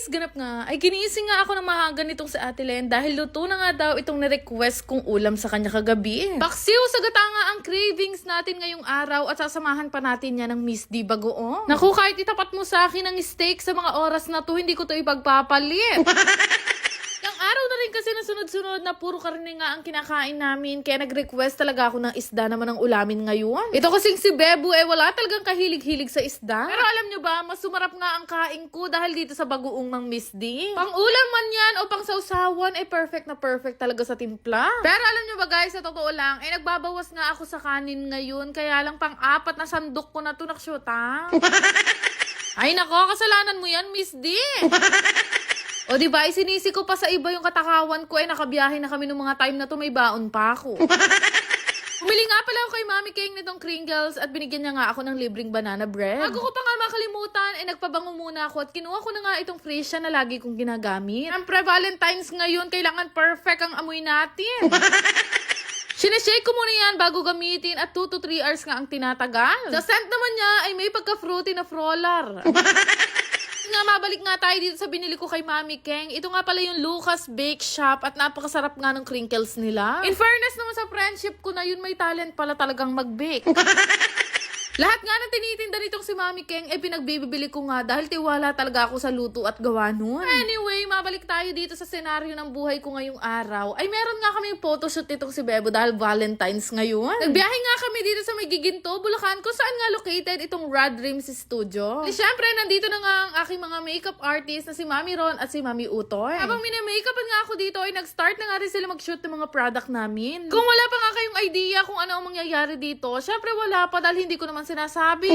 guys, ganap nga. Ay ginising nga ako ng mahaga nitong si Ate Len dahil luto na nga daw itong na-request kong ulam sa kanya kagabi. Paksiw sa gata nga ang cravings natin ngayong araw at sasamahan pa natin yan ng Miss D Bagoong. Naku, kahit itapat mo sa akin ng steak sa mga oras na to, hindi ko to ipagpapalit. Yung araw na rin kasi na sunod-sunod na puro karne nga ang kinakain namin. Kaya nag-request talaga ako ng isda naman ang ulamin ngayon. Ito kasing si Bebo wala talagang kahilig-hilig sa isda. Pero alam nyo ba, mas sumarap nga ang kain ko dahil dito sa bagoong ng Miss D. Pang ulam man yan o pang sausawan, perfect na perfect talaga sa timpla. Pero alam nyo ba guys, sa totoo lang, nagbabawas nga ako sa kanin ngayon. Kaya lang pang-apat na sandok ko na to naksyota. Ay nako, kasalanan mo yan, Miss D. O diba, sinisi ko pa sa iba yung katakawan ko, nakabiyahe na kami nung mga time na to, may baon pa ako. Bumili nga pala ako kay Mami King nitong Kringles at binigyan niya nga ako ng libreng banana bread. Bago ko pa nga makalimutan, nagpabango muna ako at kinuha ko na nga itong Freesia na lagi kong ginagamit. Siyempre, Valentine's ngayon, kailangan perfect ang amoy natin. Sineshake ko muna yan bago gamitin at 2 to 3 hours nga ang tinatagal. Sa scent naman niya ay may pagka-fruity na frolar. Nga mabalik nga tayo dito sa binili ko kay Mami Keng. Ito nga pala yung Lucas Bake Shop at napakasarap nga ng crinkles nila. In fairness naman sa friendship ko na yun, may talent pala talagang mag-bake. Lahat nga na tinitinda nitong si Mami Keng pinagbibili ko nga dahil tiwala talaga ako sa luto at gawa nun. Anyway, mabalik tayo dito sa senaryo ng buhay ko ngayong araw. Ay meron nga kami photoshoot nitong si Bebo dahil Valentine's ngayon. Nagbiyahe nga kami dito sa may Giginto, Bulacan, kung saan nga located itong Rad Dreams Studio. Di syempre, nandito na nga ang aking mga makeup artist na si Mami Ron at si Mami Utoy. Habang mini-makeupan nga ako dito ay nag-start na nga rin sila mag-shoot ng mga product namin. Kung wala pa nga kayong idea kung ano ang mangyayari dito, syempre wala pa dahil hindi ko naman sinasabi.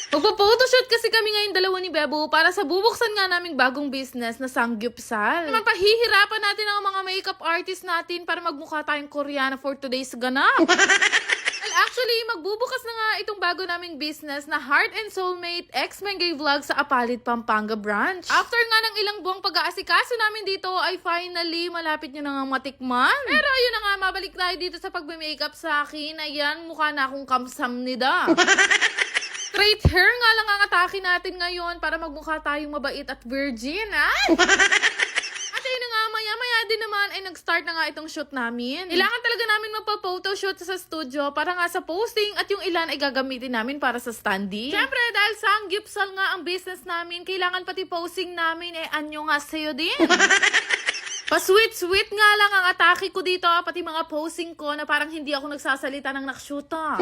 Magpa-photoshoot kasi kami ngayon dalawa ni Bebo para sa bubuksan nga naming bagong business na Sangyupsal. Naman pahihirapan natin ang mga makeup artist natin para magmukha tayong Koreana for today's ganap. Well, actually, magbubukas na nga itong bago naming business na Heart and Soulmate X Mengay Vlog sa Apalit, Pampanga branch. After nga ng ilang buwang pag-aasikaso namin dito ay finally malapit nyo na nga matikman. Pero ayun na nga, mabalik tayo dito sa pagbe-makeup sa akin. Ayan, mukha na akong kamsam nida. Straight hair nga lang ang atake natin ngayon para magmukha tayong mabait at virgin, At ayun na nga, maya-maya din naman ay nag-start na nga itong shoot namin. Kailangan talaga namin magpa-photoshoot sa studio para nga sa posting at yung ilan ay gagamitin namin para sa standee. Siyempre, dahil Sangyupsal nga ang business namin, kailangan pati posting namin anyo nga sa'yo din. Pa-sweet-sweet nga lang ang atake ko dito, pati mga posting ko na parang hindi ako nagsasalita ng nakshoota.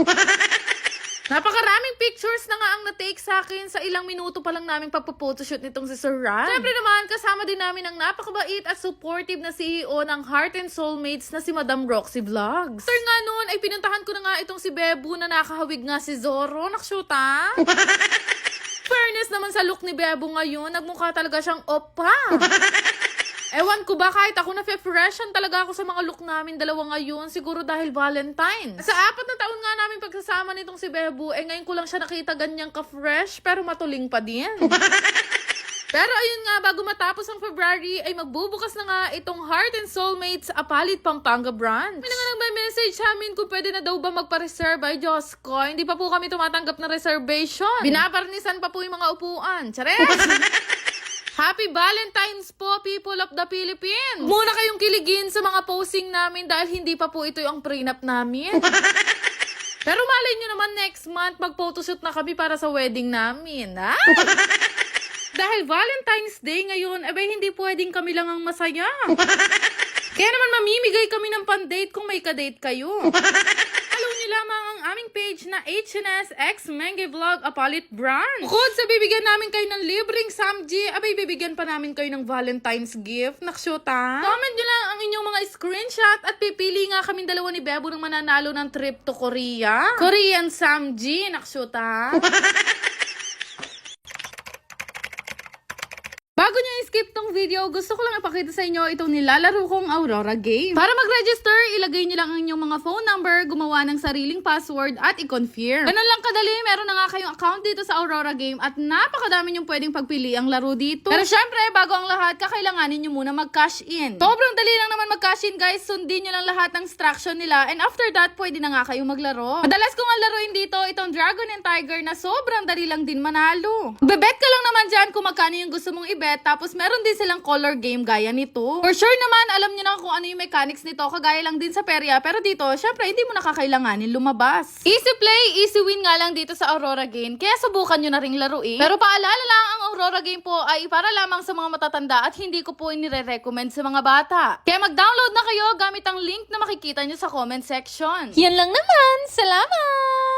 Napakaraming pictures na nga ang na-take sa akin sa ilang minuto pa lang namin pagpo-photoshoot nitong si Sir Rad. Siyempre naman, kasama din namin ang napakabait at supportive na CEO ng Heart and Soulmates na si Madam Roxy Vlogs. After nga noon, ay pinuntahan ko na nga itong si Bebo na nakahawig nga si Zorro. Nakshuta. Fairness naman sa look ni Bebo ngayon, nagmukha talaga siyang opa. Ewan ko ba, kahit ako na-freshen talaga ako sa mga look namin dalawa ngayon, siguro dahil Valentine's. Sa 4 na taon nga namin pagsasama nitong si Bebo, ngayon ko lang siya nakita ganyang ka-fresh, pero matuling pa din. Pero ayun nga, bago matapos ang February, ay magbubukas na nga itong Heart and Soulmates Apalit, Pampanga branch. May nga nagme-message sa amin kung pwede na daw ba magpa-reserve. Ay Diyos ko, hindi pa po kami tumatanggap ng reservation. Binaparnisan pa po yung mga upuan. Chares! Happy Valentine's po, people of the Philippines! Muna kayong kiligin sa mga posting namin dahil hindi pa po ito yung prenup namin. Pero malay nyo naman next month, mag-photoshoot na kami para sa wedding namin, Dahil Valentine's Day ngayon, hindi pwedeng kami lang ang masaya. Kaya naman mamimigay kami ng pan-date kung may ka-date kayo. Follow nyo lamang ang aming page na HNS X Mengay Vlog Apalit branch. Bukod sa bibigyan namin kayo ng libreng samji, bibigyan pa namin kayo ng Valentine's gift. Naksyota. Comment nyo lang ang inyong mga screenshot at pipili nga kami dalawa ni Bebo ng mananalo ng trip to Korea. Korean samji. Naksyota. Bago nyo i-skip tong video, gusto ko lang ipakita sa inyo itong nilalaro kong Aurora game. Para mag-register, ilagay nyo lang ang inyong mga phone number, gumawa ng sariling password at i-confirm. Ganun lang kadali, meron na nga kayong account dito sa Aurora game at napakadami nyong pwedeng pagpili ang laro dito. Pero syempre, bago ang lahat, kakailanganin nyo muna mag-cash in. Sobrang dali lang naman mag-cash in guys, sundin nyo lang lahat ng instruction nila and after that, pwede na nga kayong maglaro. Madalas ko nga laruin dito itong Dragon and Tiger na sobrang dali lang din manalo. Bebet ka lang naman dyan kung magkano yung gusto mong ibet Tapos meron din silang color game gaya nito. For sure naman, alam niyo na kung ano yung mechanics nito. Kagaya lang din sa Peria. Pero dito, syempre, hindi mo nakakailanganin lumabas. Easy play, easy win nga lang dito sa Aurora Game. Kaya subukan nyo na ring laruin. Pero paalala lang, ang Aurora Game po ay para lamang sa mga matatanda at hindi ko po inire-recommend sa mga bata. Kaya mag-download na kayo gamit ang link na makikita nyo sa comment section. Yan lang naman. Salamat!